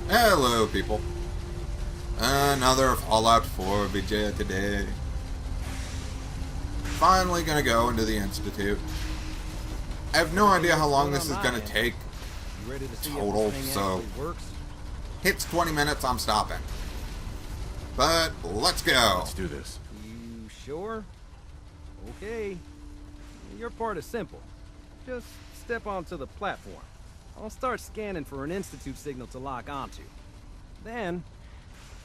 Hello, people. Another Fallout 4 video today. Finally gonna go into the Institute. I have no idea how long this is gonna take total, so hits 20 minutes, I'm stopping. But let's go. Let's do this. You sure? Okay. Your part is simple. Just step onto the platform. I'll start scanning for an Institute signal to lock onto. Then,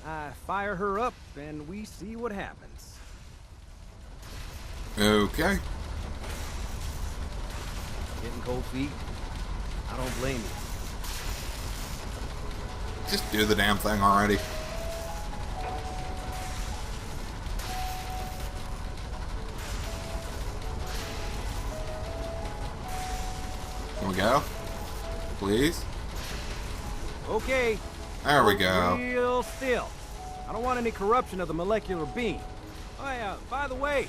I fire her up and we see what happens. Okay. Getting cold feet? I don't blame you. Just do the damn thing already. Can we go? Please? Okay. There we go. Real still. I don't want any corruption of the molecular beam. Oh yeah, by the way,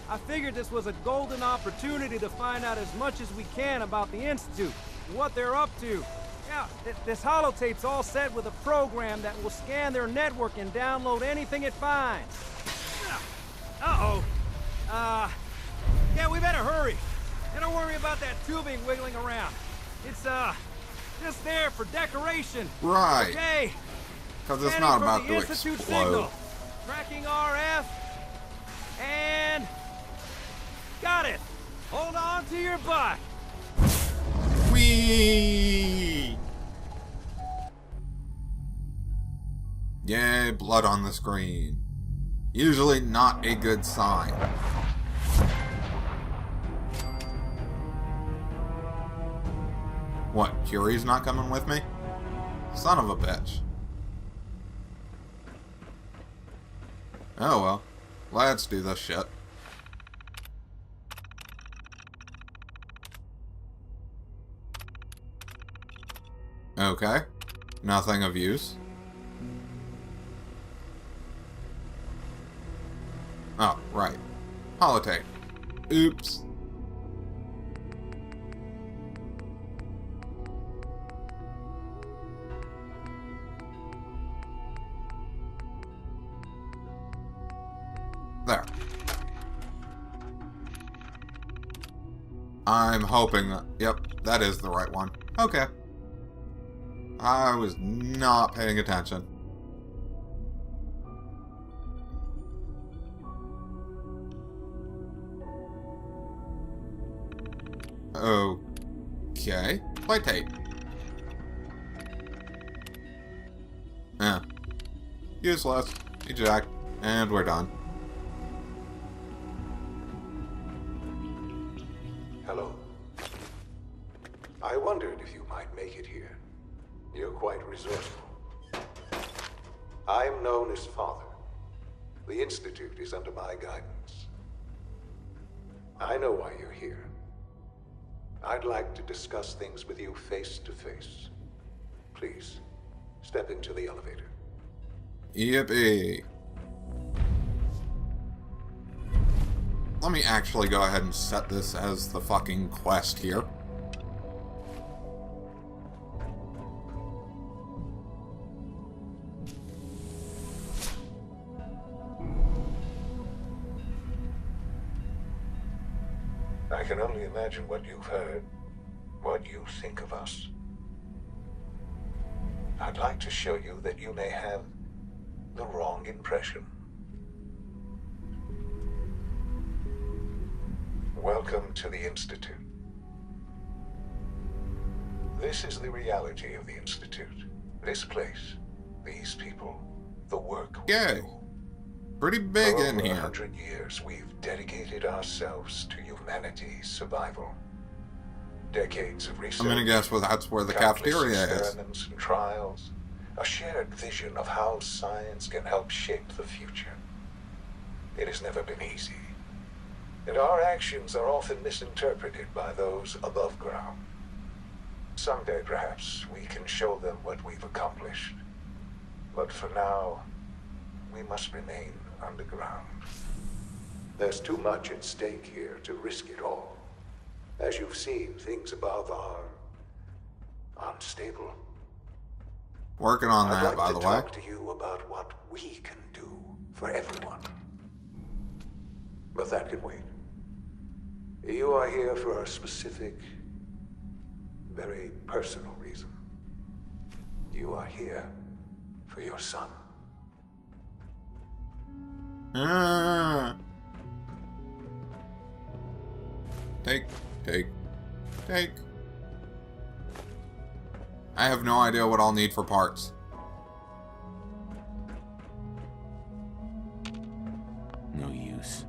I figured this was a golden opportunity to find out as much as we can about the Institute and what they're up to. Yeah, this holotape's all set with a program that will scan their network and download anything it finds. Uh-oh. Yeah, we better hurry. And don't worry about that tubing wiggling around. It's, just there for decoration. Right. Okay. Because it's not about to Institute explode. signal. Tracking RF. And... got it. Hold on to your butt. Whee! Yay, blood on the screen. Usually not a good sign. What, Hurray's not coming with me? Son of a bitch. Oh well. Let's do this shit. Okay. Nothing of use. Oh, right. Holotape. Oops. There. I'm hoping that... Yep, that is the right one. Okay. I was not paying attention. Okay. Play tape. Useless. Eject. And we're done. Hello. I wondered if you might make it here. You're quite resourceful. I'm known as Father. The Institute is under my guidance. I know why you're here. I'd like to discuss things with you face to face. Please, step into the elevator. Yippee. Let me actually go ahead and set this as the fucking quest here. I can only imagine what you've heard, what you think of us. I'd like to show you that you may have the wrong impression. Welcome to the Institute. This is the reality of the Institute. This place, these people, the work we Yay. do. Pretty big For in over here. 100 years, we've dedicated ourselves to humanity's survival. Decades of research. I'm gonna guess that's where the countless cafeteria is. experiments and trials. A shared vision of how science can help shape the future. It has never been easy. And our actions are often misinterpreted by those above ground. Someday, perhaps, we can show them what we've accomplished. But for now, we must remain underground. There's too much at stake here to risk it all. As you've seen, things above are unstable. Working on I'd that, like by to the way. talk to you about what we can do for everyone. But that can wait. You are here for a specific, very personal reason. You are here for your son. Take. I have no idea what I'll need for parts. No use.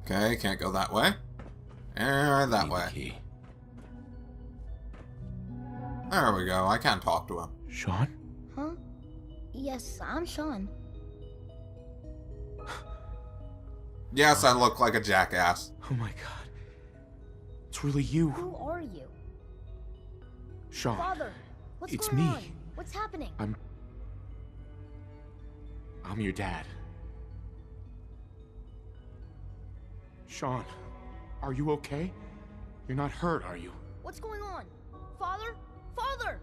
Okay, can't go that way. And that Need way. the key. There we go. I can't talk to him. Sean? Huh? Yes, I'm Sean. Yes, I look like a jackass. Oh my god. It's really you. Who are you? Sean. Father, what's It's going me. on? What's happening? I'm your dad. Sean, are you okay? You're not hurt, are you? What's going on? Father? Father!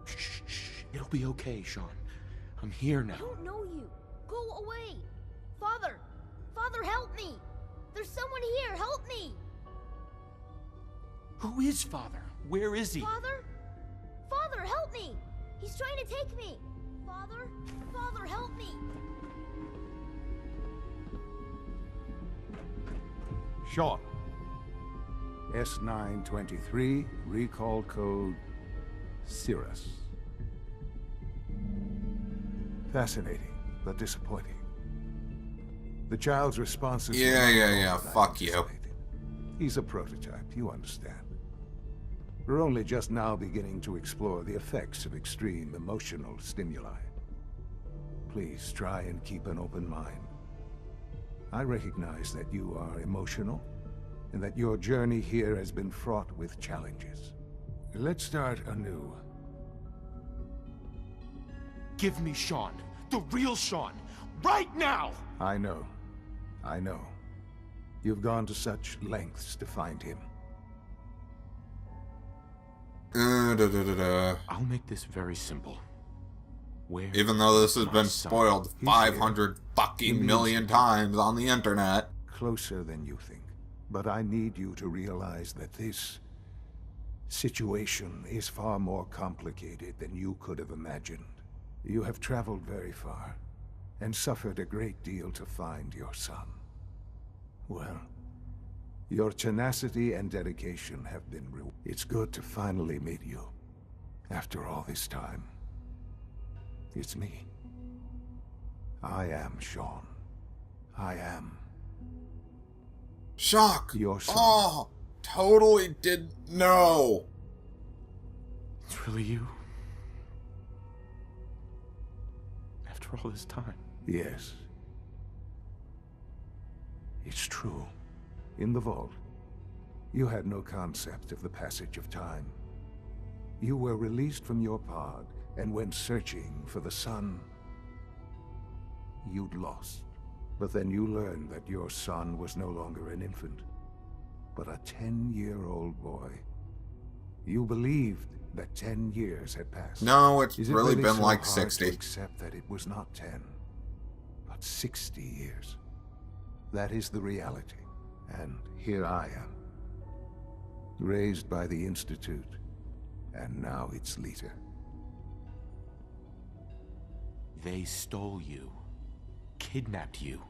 Shh. It'll be okay, Sean. I'm here now. I don't know you. Go away. Father! Father, help me! There's someone here. Help me! Who is Father? Where is he? Father? Father, help me! He's trying to take me! Father? Father, help me! Sean. S923, recall code Cirrus. Fascinating, but disappointing. The child's responses... Yeah. Fuck you. Isolated. He's a prototype, you understand. We're only just now beginning to explore the effects of extreme emotional stimuli. Please try and keep an open mind. I recognize that you are emotional, and that your journey here has been fraught with challenges. Let's start anew. Give me Sean. The real Sean. Right now! I know. You've gone to such lengths to find him. I'll make this very simple. Where Even though this has my been son? spoiled He's 500 fucking million times on the internet. Closer than you think. But I need you to realize that this situation is far more complicated than you could have imagined. You have traveled very far, and suffered a great deal to find your son. Well, your tenacity and dedication have been rewarded. It's good to finally meet you, after all this time. It's me. I am Sean. I am Shock. your son. Oh, totally didn't know. It's really you. After all this time. Yes. It's true. In the vault, you had no concept of the passage of time. You were released from your pod and went searching for the son you'd lost. But then you learned that your son was no longer an infant, but a 10-year-old boy. You believed that 10 years had passed. No, it's Is it really been so like hard 60. to accept that it was not 10, but 60 years? That is the reality. And here I am, raised by the Institute, and now its leader. They stole you. Kidnapped you.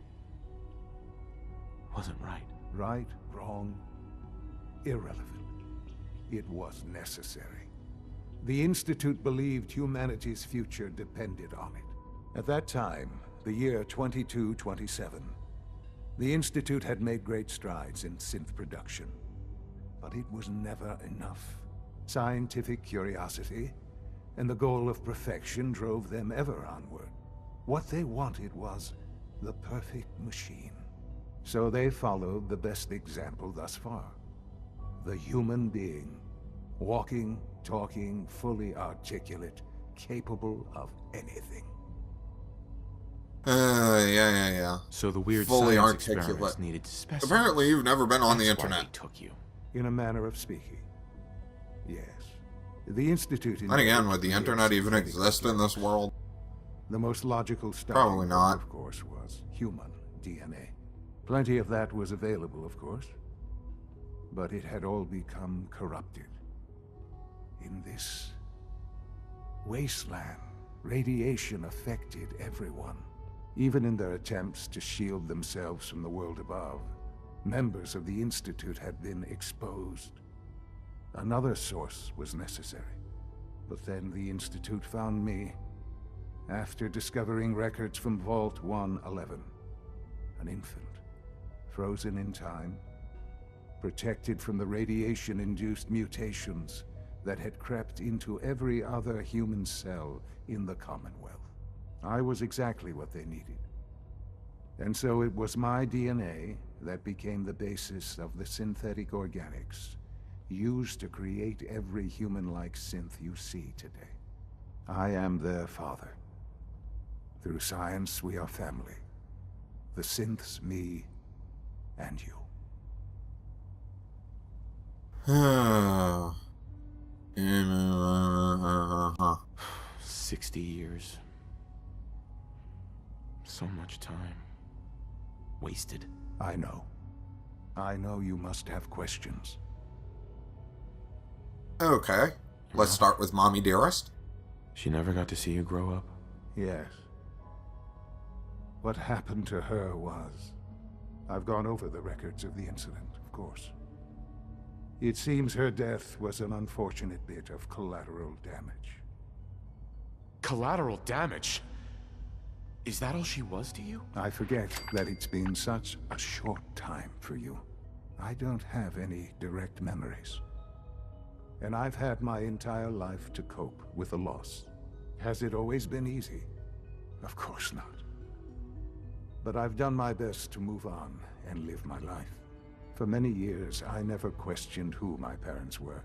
Wasn't right. Right, wrong, irrelevant. It was necessary. The Institute believed humanity's future depended on it. At that time, the year 2227, the Institute had made great strides in synth production. But it was never enough. Scientific curiosity and the goal of perfection drove them ever onward. What they wanted was the perfect machine. So they followed the best example thus far. The human being. Walking, talking, fully articulate, capable of anything. Yeah. So the weird Fully science articulate. experiments needed to specify. Apparently you've never been on the That's why internet. they took you. In a manner of speaking. Yes. The Institute... Then again, would the creates internet even synthetic exist in this world? The most logical Probably starting not. point, of course, was human DNA. Plenty of that was available, of course. But it had all become corrupted. In this wasteland, radiation affected everyone. Even in their attempts to shield themselves from the world above, members of the Institute had been exposed. Another source was necessary. But then the Institute found me, after discovering records from Vault 111. An infant, frozen in time, protected from the radiation-induced mutations that had crept into every other human cell in the Commonwealth. I was exactly what they needed. And so it was my DNA that became the basis of the synthetic organics used to create every human-like synth you see today. I am their father. Through science, we are family. The synths, me, and you. 60 years. So much time. Wasted. I know. I know you must have questions. Okay. Let's start with Mommy Dearest. She never got to see you grow up? Yes. What happened to her was... I've gone over the records of the incident, of course. It seems her death was an unfortunate bit of collateral damage. Collateral damage? Is that all she was to you? I forget that it's been such a short time for you. I don't have any direct memories. And I've had my entire life to cope with the loss. Has it always been easy? Of course not. But I've done my best to move on and live my life. For many years, I never questioned who my parents were.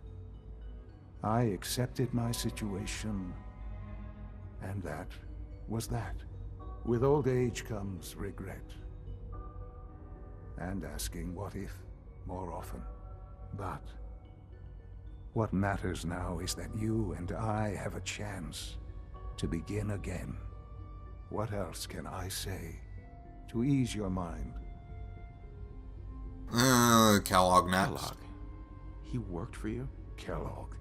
I accepted my situation, and that was that. With old age comes regret. And asking what if more often. But what matters now is that you and I have a chance to begin again. What else can I say to ease your mind? Kellogg next. Kellogg? He worked for you? Kellogg.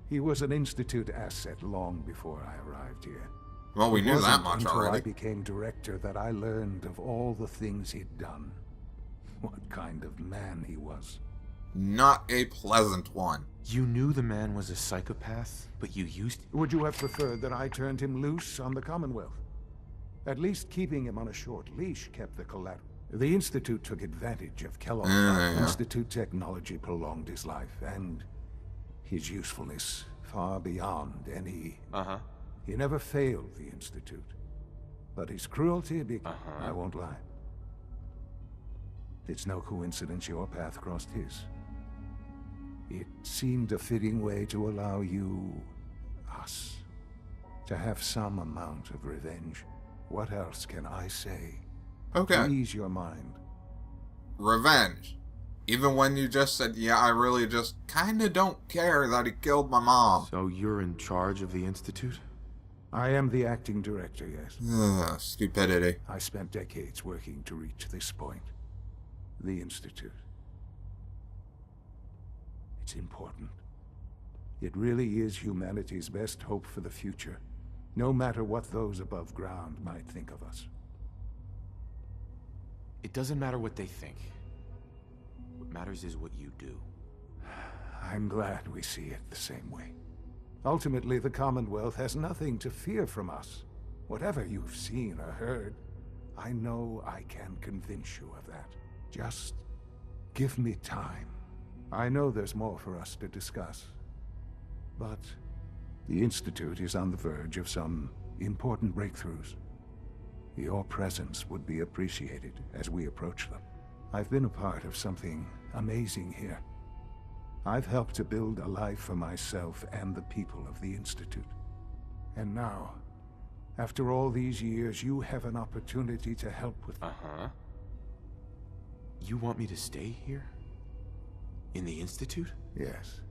He was an Institute asset long before I arrived here. Well, we It knew that wasn't much until already. I became director that I learned of all the things he'd done. What kind of man he was. Not a pleasant one. You knew the man was a psychopath, but you used... Would you have preferred that I turned him loose on the Commonwealth? At least keeping him on a short leash kept the collateral. The Institute took advantage of Kellogg's Institute technology prolonged his life, and his usefulness far beyond any... He never failed the Institute. But his cruelty I won't lie. It's no coincidence your path crossed his. It seemed a fitting way to allow you, us, to have some amount of revenge. What else can I say? Okay. To ease your mind. Revenge. Even when you just said, yeah, I really just kinda don't care that he killed my mom. So you're in charge of the Institute? I am the acting director, yes. Ugh, stupidity. I spent decades working to reach this point. The Institute. It's important. It really is humanity's best hope for the future, no matter what those above ground might think of us. It doesn't matter what they think. What matters is what you do. I'm glad we see it the same way. Ultimately, the Commonwealth has nothing to fear from us. Whatever you've seen or heard, I know I can convince you of that. Just give me time. I know there's more for us to discuss. But the Institute is on the verge of some important breakthroughs. Your presence would be appreciated as we approach them. I've been a part of something amazing here. I've helped to build a life for myself and the people of the Institute. And now, after all these years, you have an opportunity to help with... You want me to stay here? In the Institute? Yes.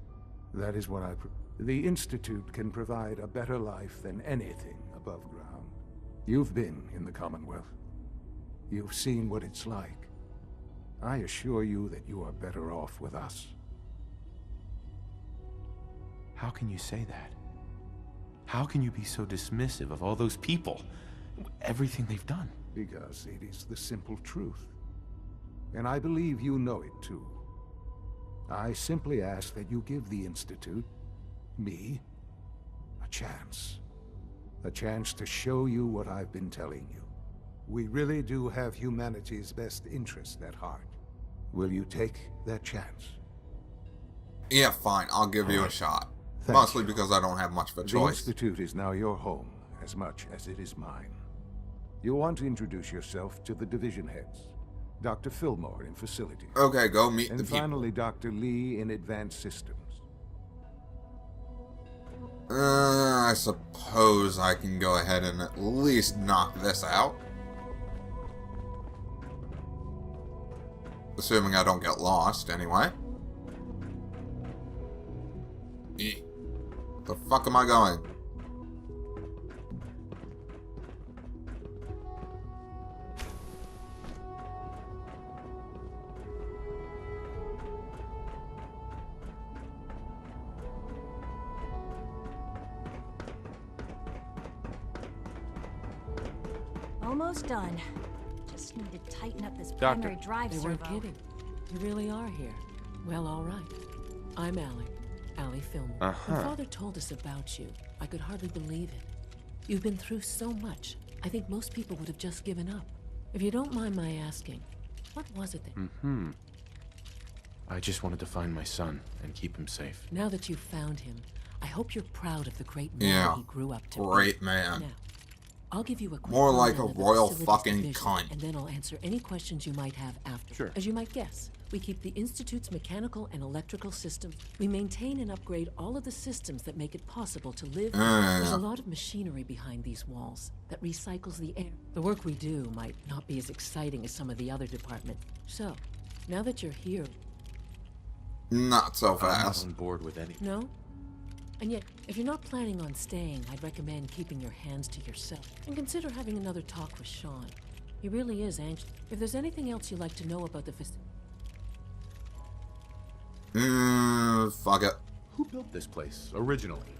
That is what the Institute can provide a better life than anything above ground. You've been in the Commonwealth. You've seen what it's like. I assure you that you are better off with us. How can you say that? How can you be so dismissive of all those people? Everything they've done? Because it is the simple truth. And I believe you know it too. I simply ask that you give the Institute, me, a chance. A chance to show you what I've been telling you. We really do have humanity's best interest at heart. Will you take that chance? Yeah, fine. I'll give you a shot. Thank Mostly you. because I don't have much of a The choice. Institute is now your home, as much as it is mine. You'll want to introduce yourself to the division heads. Dr. Fillmore in Facilities. Okay, go meet the And people. finally, Dr. Lee in Advanced Systems. I suppose I can go ahead and at least knock this out. Assuming I don't get lost, anyway. The fuck am I going? Almost done. Just need to tighten up this Doctor, primary drive They servo. weren't kidding. You really are here. Well, all right. I'm Allie Fillmore. Uh-huh. When Father told us about you, I could hardly believe it. You've been through so much, I think most people would have just given up. If you don't mind my asking, what was it that... I just wanted to find my son and keep him safe. Now that you've found him, I hope you're proud of the great man Yeah, he grew up to great be. man. Now, I'll give you a quick More like rundown a of the royal facilities fucking division, cunt. and then I'll answer any questions you might have after. Sure. As you might guess, we keep the Institute's mechanical and electrical systems. We maintain and upgrade all of the systems that make it possible to live. There's a lot of machinery behind these walls that recycles the air. The work we do might not be as exciting as some of the other departments. So, now that you're here, Not so I'm not fast. on board with any. no? And yet, if you're not planning on staying, I'd recommend keeping your hands to yourself. And consider having another talk with Sean. He really is anxious. If there's anything else you'd like to know about the Fuck it. Who built this place originally?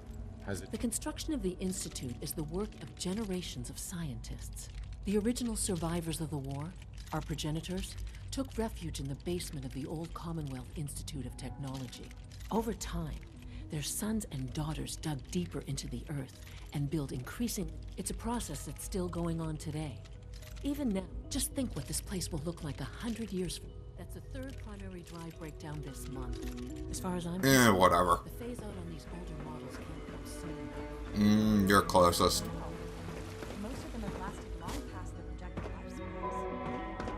Has it? The construction of the Institute is the work of generations of scientists. The original survivors of the war, our progenitors, took refuge in the basement of the old Commonwealth Institute of Technology. Over time, their sons and daughters dug deeper into the earth and built increasing... It's a process that's still going on today. Even now, just think what this place will look like 100 years from... That's the third primary drive breakdown this month. As far as I'm concerned, Whatever. the phase out on these older models can't come soon. You're closest. Most of them have lasted long past their projected lifespans.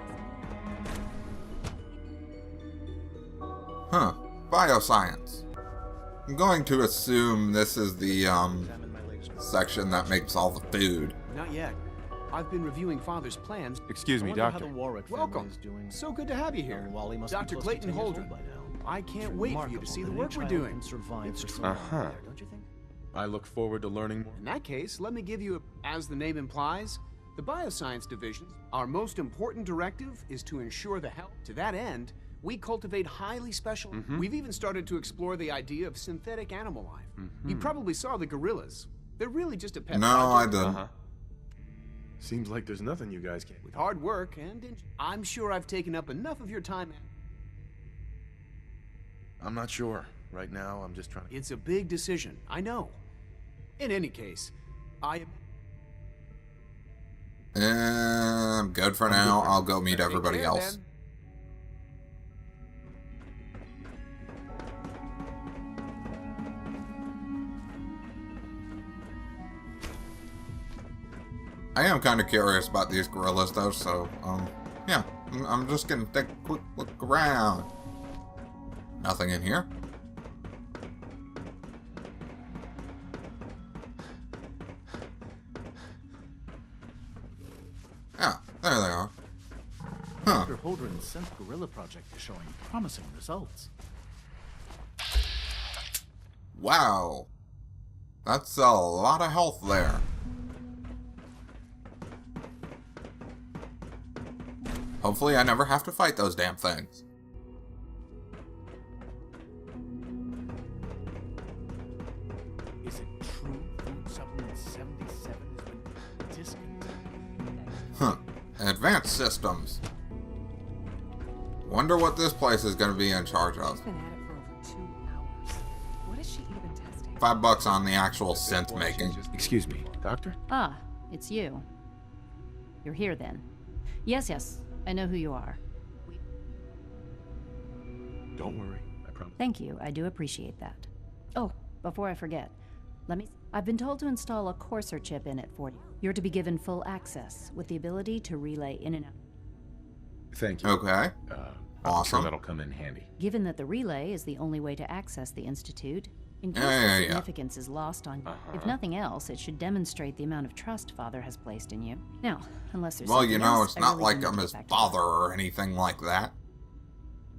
Huh. Bioscience. I'm going to assume this is the, section that makes all the food. Not yet. I've been reviewing Father's plans. Excuse me, doctor. Welcome. So good to have you here. Dr. Clayton Holder. I can't wait for you to see the work we're doing. It's true. Uh-huh. I look forward to learning more. In that case, let me give you, as the name implies, the Bioscience Division. Our most important directive is to ensure the health. To that end, we cultivate highly special... We've even started to explore the idea of synthetic animal life. You probably saw the gorillas. They're really just a pet No, I project. didn't. Seems like there's nothing you guys can't. With hard work and... I'm sure I've taken up enough of your time. I'm not sure. Right now, I'm just trying to... It's a big decision, I know. In any case, I'm good for now. I'll go meet everybody Take care, else. then. I am kind of curious about these gorillas, though, so, yeah. I'm just gonna take a quick look around. Nothing in here. Yeah, there they are. Huh. Dr. Holdren's synth gorilla project is showing promising results. Wow. That's a lot of health there. Hopefully I never have to fight those damn things. Is it true food supplement 77 has been discontinued? Huh. Advanced systems. Wonder what this place is going to be in charge of. She's been at it for over 2 hours. What is she even testing? $5 on the actual synth making. Excuse me, doctor? Ah, it's you. You're here then. Yes, I know who you are. Don't worry, I promise. Thank you, I do appreciate that. Oh, before I forget, I've been told to install a Courser chip in it for you. You're to be given full access, with the ability to relay in and out. Thank you. Okay. I'm Awesome. sure that'll come in handy. Given that the relay is the only way to access the Institute, in case Yeah. significance is lost on you, if nothing else, it should demonstrate the amount of trust Father has placed in you. Now, unless there's Well, something you know, else, it's I not really like need to I'm get his back to father work. or anything like that.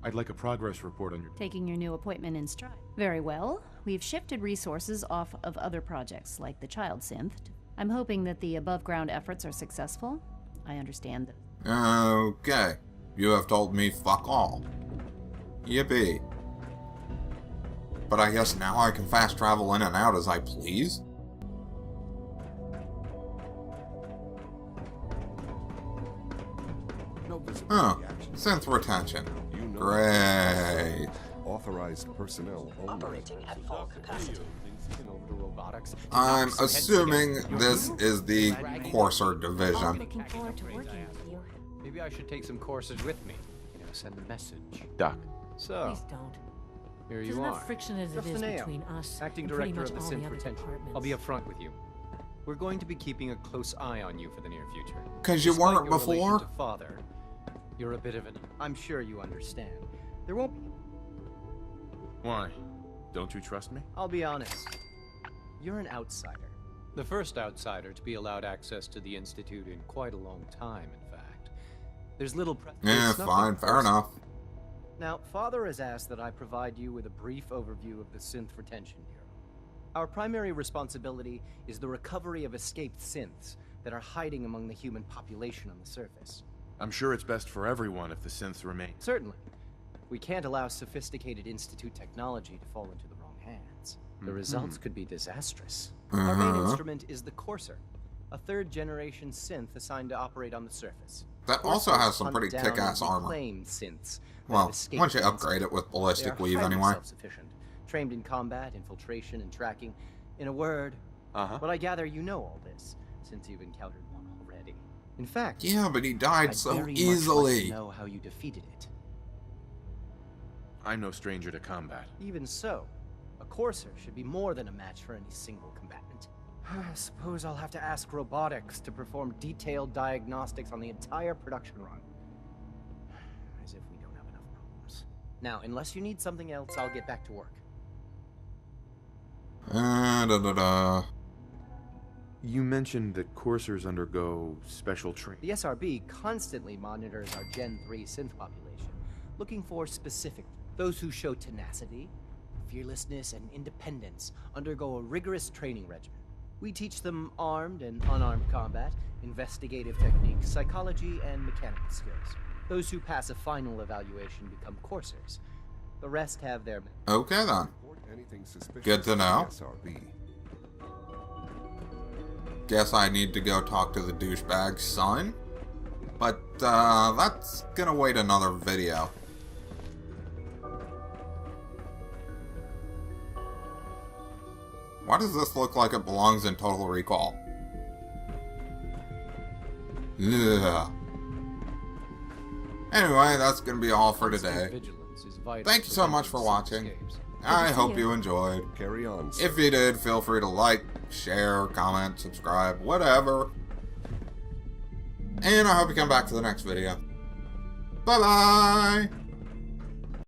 I'd like a progress report on your... Taking your new appointment in stride. Very well. We've shifted resources off of other projects, like the child synth. I'm hoping that the above-ground efforts are successful. I understand that. Okay. You have told me fuck all. Yippee. But I guess now I can fast travel in and out as I please? Huh. Synth retention. Great. Authorized personnel operating at full capacity. I'm assuming this is the Courser I'm division. looking forward to working with you. Maybe I should take some courses with me. Send a message. Doc. So, Please don't. here There's you enough are. friction as it is Raffaneo, between us Acting and pretty Director much of the all the Synth other Retention. departments. I'll be upfront with you. We're going to be keeping a close eye on you for the near future. 'Cause you Despite weren't your relation before? to Father, you're a bit of an... I'm sure you understand. There won't be... Why? Don't you trust me? I'll be honest. You're an outsider. The first outsider to be allowed access to the Institute in quite a long time, in fact. There's little... Yeah, fine, fair enough. Now, Father has asked that I provide you with a brief overview of the Synth Retention Bureau. Our primary responsibility is the recovery of escaped synths that are hiding among the human population on the surface. I'm sure it's best for everyone if the synths remain. Certainly. We can't allow sophisticated Institute technology to fall into the wrong hands. The results could be disastrous. Our main instrument is the Courser, a third-generation synth assigned to operate on the surface. That also Coursers has some hunt pretty down kick-ass and armor. reclaim synths that Well, have escaped once you the upgrade it with ballistic weave anyway. Self-sufficient, trained in combat, infiltration, and tracking. In a word, but I gather you know all this, since you've encountered one already. In fact, Yeah, but he died I'd so very much easily. like to know how you defeated it. I'm no stranger to combat. Even so, a Courser should be more than a match for any single combatant. I suppose I'll have to ask robotics to perform detailed diagnostics on the entire production run. As if we don't have enough problems. Now, unless you need something else, I'll get back to work. You mentioned that coursers undergo special training. The SRB constantly monitors our Gen 3 synth population, looking for specific... Those who show tenacity, fearlessness, and independence undergo a rigorous training regimen. We teach them armed and unarmed combat, investigative techniques, psychology, and mechanical skills. Those who pass a final evaluation become coursers. The rest have their... Okay then. Good to know. Guess I need to go talk to the douchebag's son. But, that's gonna wait another video. Why does this look like it belongs in Total Recall? Ugh. Anyway, that's gonna be all for today. Thank you so much for watching. I hope you enjoyed. Carry on, sir. If you did, feel free to like, share, comment, subscribe, whatever. And I hope you come back to the next video. Bye-bye!